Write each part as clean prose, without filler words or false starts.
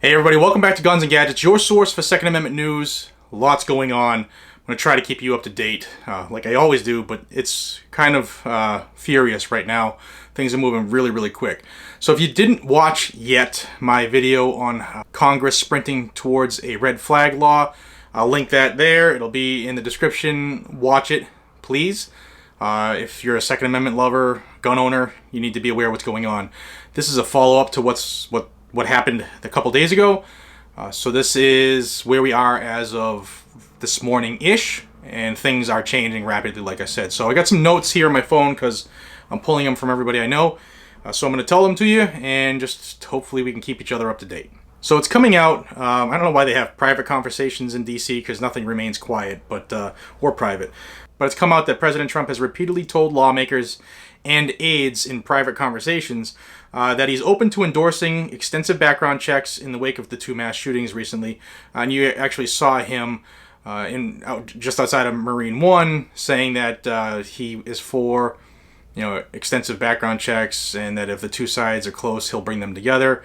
Hey everybody, welcome back to Guns and Gadgets, your source for Second Amendment news. Lots going on. I'm going to try to keep you up to date, like I always do, but it's kind of furious right now. Things are moving really quick. So if you didn't watch yet my video on Congress sprinting towards a red flag law, I'll link that there. It'll be in the description. Watch it, please. If you're a Second Amendment lover, gun owner, you need to be aware of what's going on. This is a follow-up to what happened a couple days ago. So this is where we are as of this morning-ish, and things are changing rapidly, like I said. So I got some notes here on my phone because I'm pulling them from everybody I know. So I'm going to tell them to you, and just hopefully we can keep each other up to date. So it's coming out, I don't know why they have private conversations in D.C. because nothing remains quiet, or private. But it's come out that President Trump has repeatedly told lawmakers and aides in private conversations that he's open to endorsing extensive background checks in the wake of the two mass shootings recently. And you actually saw him just outside of Marine One saying that he is for extensive background checks, and that if the two sides are close, he'll bring them together.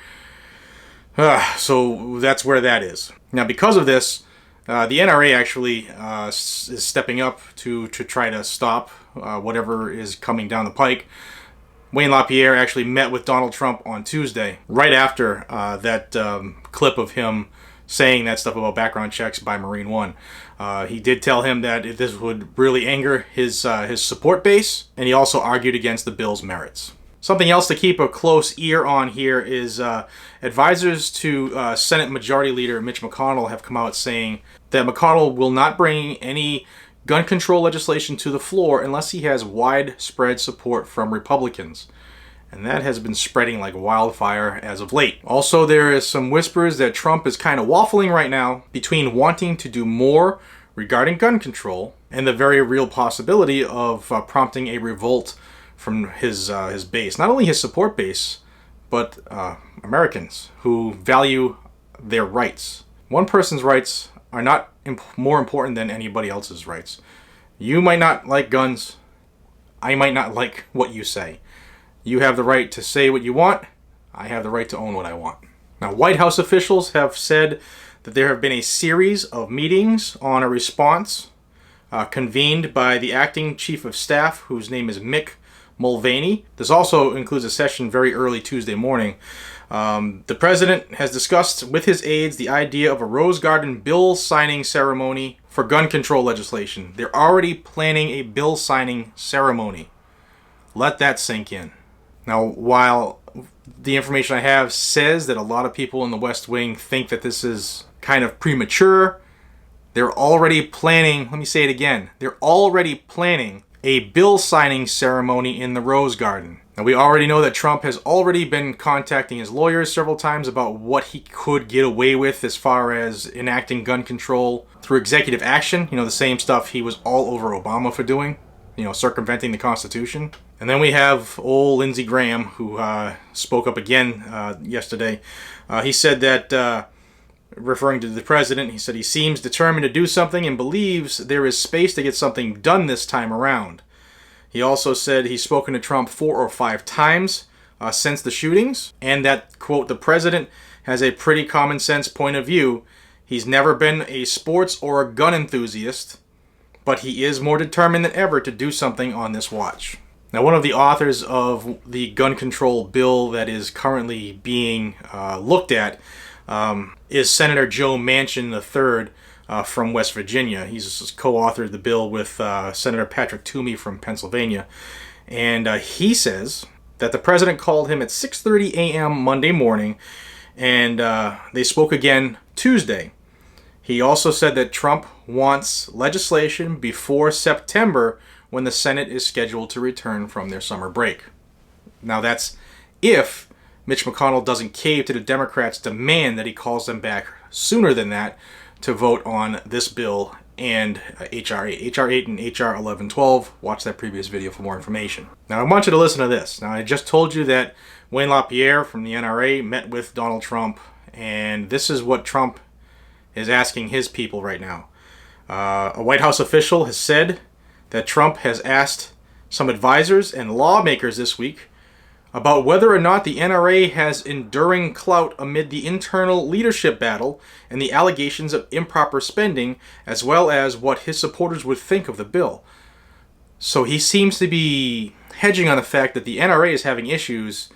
So that's where that is. Now, because of this, the NRA actually is stepping up to try to stop whatever is coming down the pike. Wayne LaPierre actually met with Donald Trump on Tuesday, right after that clip of him saying that stuff about background checks by Marine One. He did tell him that this would really anger his support base, and he also argued against the bill's merits. Something else to keep a close ear on here is advisors to Senate Majority Leader Mitch McConnell have come out saying that McConnell will not bring any gun control legislation to the floor unless he has widespread support from Republicans. And that has been spreading like wildfire as of late. Also, there is some whispers that Trump is kind of waffling right now between wanting to do more regarding gun control and the very real possibility of prompting a revolt from his base. Not only his support base, but Americans who value their rights. One person's rights are not more important than anybody else's rights. You might not like guns. I might not like what you say. You have the right to say what you want. I have the right to own what I want. Now, White House officials have said that there have been a series of meetings on a response convened by the acting chief of staff, whose name is Mick Mulvaney. This also includes a session very early Tuesday morning. The president has discussed with his aides the idea of a Rose Garden bill signing ceremony for gun control legislation. They're already planning a bill signing ceremony. Let that sink in. Now, while the information I have says that a lot of people in the West Wing think that this is kind of premature, they're already planning, let me say it again, they're already planning a bill signing ceremony in the Rose Garden. Now, we already know that Trump has already been contacting his lawyers several times about what he could get away with as far as enacting gun control through executive action. The same stuff he was all over Obama for doing, circumventing the Constitution. And then we have old Lindsey Graham, who spoke up again yesterday. He said that, referring to the president, he said he seems determined to do something and believes there is space to get something done this time around. He also said he's spoken to Trump 4 or 5 times since the shootings, and that, quote, the president has a pretty common sense point of view. He's never been a sports or a gun enthusiast, but he is more determined than ever to do something on this watch. Now, one of the authors of the gun control bill that is currently being looked at is Senator Joe Manchin III from West Virginia. He's co-authored the bill with Senator Patrick Toomey from Pennsylvania. And he says that the president called him at 6:30 a.m. Monday morning, and they spoke again Tuesday. He also said that Trump wants legislation before September, when the Senate is scheduled to return from their summer break. Now, that's if Mitch McConnell doesn't cave to the Democrats' demand that he calls them back sooner than that to vote on this bill and H.R. 8. H.R. 8 and H.R. 1112. Watch that previous video for more information. Now, I want you to listen to this. Now, I just told you that Wayne LaPierre from the NRA met with Donald Trump, and this is what Trump is asking his people right now. A White House official has said that Trump has asked some advisors and lawmakers this week about whether or not the NRA has enduring clout amid the internal leadership battle and the allegations of improper spending, as well as what his supporters would think of the bill. So he seems to be hedging on the fact that the NRA is having issues.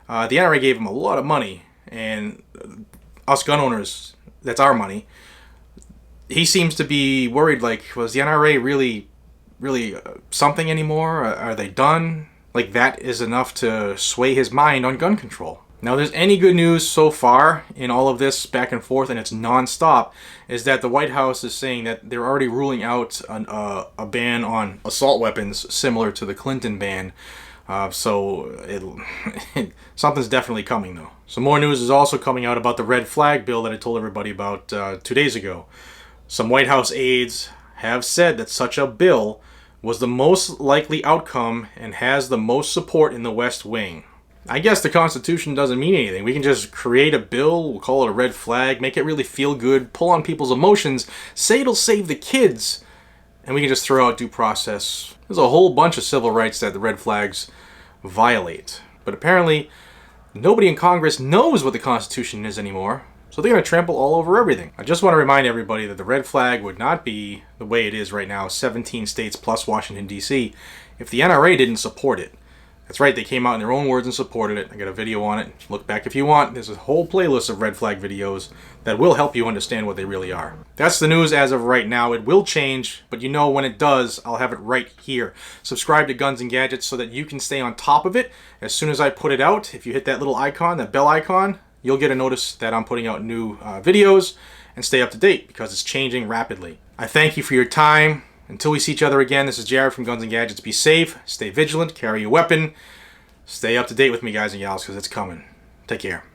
The NRA gave him a lot of money, and us gun owners, that's our money. He seems to be worried, like, was the NRA really something anymore? Are they done? Like, that is enough to sway his mind on gun control. Now, there's any good news so far in all of this back and forth, and it's non-stop, is that the White House is saying that they're already ruling out a ban on assault weapons similar to the Clinton ban. Something's definitely coming, though. Some more news is also coming out about the red flag bill that I told everybody about 2 days ago. Some White House aides have said that such a bill was the most likely outcome and has the most support in the West Wing. I guess the Constitution doesn't mean anything. We can just create a bill, we'll call it a red flag, make it really feel good, pull on people's emotions, say it'll save the kids, and we can just throw out due process. There's a whole bunch of civil rights that the red flags violate. But apparently, nobody in Congress knows what the Constitution is anymore. So they're going to trample all over everything. I just want to remind everybody that the red flag would not be the way it is right now, 17 states plus Washington, D.C., if the NRA didn't support it. That's right, they came out in their own words and supported it. I got a video on it. Look back if you want. There's a whole playlist of red flag videos that will help you understand what they really are. That's the news as of right now. It will change, but you know when it does, I'll have it right here. Subscribe to Guns and Gadgets so that you can stay on top of it. As soon as I put it out, if you hit that little icon, that bell icon, you'll get a notice that I'm putting out new videos and stay up to date because it's changing rapidly. I thank you for your time. Until we see each other again, this is Jared from Guns and Gadgets. Be safe, stay vigilant, carry a weapon, stay up to date with me, guys and gals, because it's coming. Take care.